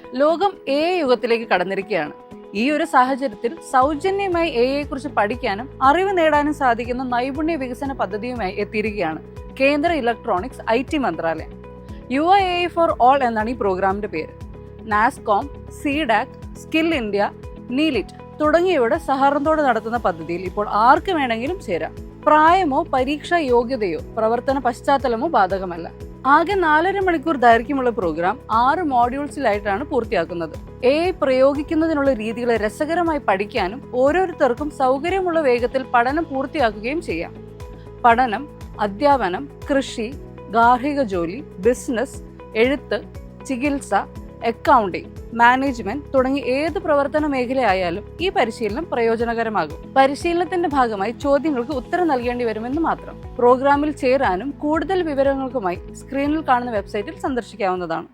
ലോകം AI യുഗത്തിലേക്ക് കടന്നിരിക്കുകയാണ്. ഈ ഒരു സാഹചര്യത്തിൽ സൗജന്യമായി AI കുറിച്ച് പഠിക്കാനും അറിവ് നേടാനും സാധിക്കുന്ന നൈപുണ്യ വികസന പദ്ധതിയുമായി എത്തിയിരിക്കുകയാണ് കേന്ദ്ര ഇലക്ട്രോണിക്സ് IT മന്ത്രാലയം. UIAI ഫോർ ഓൾ എന്നാണ് ഈ പ്രോഗ്രാമിന്റെ പേര്. നാസ്കോം, സീഡാക്, സ്കിൽ ഇന്ത്യ, നീലിറ്റ് തുടങ്ങിയവയുടെ സഹകരണത്തോടെ നടത്തുന്ന പദ്ധതിയിൽ ഇപ്പോൾ ആർക്ക് വേണമെങ്കിലും ചേരാം. പ്രായമോ പരീക്ഷാ യോഗ്യതയോ പ്രവർത്തന പശ്ചാത്തലമോ ബാധകമല്ല. ആകെ 4.5 മണിക്കൂർ ദൈർഘ്യമുള്ള പ്രോഗ്രാം 6 മോഡ്യൂൾസിലായിട്ടാണ് പൂർത്തിയാക്കുന്നത്. AI പ്രയോഗിക്കുന്നതിനുള്ള രീതികളെ രസകരമായി പഠിക്കാനും ഓരോരുത്തർക്കും സൗകര്യമുള്ള വേഗത്തിൽ പഠനം പൂർത്തിയാക്കുകയും ചെയ്യാം. പഠനം, അധ്യാപനം, കൃഷി, ഗാർഹിക ജോലി, ബിസിനസ്, എഴുത്ത്, ചികിത്സ, അക്കൗണ്ടിംഗ്, മാനേജ്മെന്റ് തുടങ്ങി ഏത് പ്രവർത്തന മേഖലയായാലും ഈ പരിശീലനം പ്രയോജനകരമാകും. പരിശീലനത്തിന്റെ ഭാഗമായി ചോദ്യങ്ങൾക്ക് ഉത്തരം നൽകേണ്ടി വരുമെന്ന് മാത്രം. പ്രോഗ്രാമിൽ ചേരാനും കൂടുതൽ വിവരങ്ങൾക്കുമായി സ്ക്രീനിൽ കാണുന്ന വെബ്സൈറ്റിൽ സന്ദർശിക്കാവുന്നതാണ്.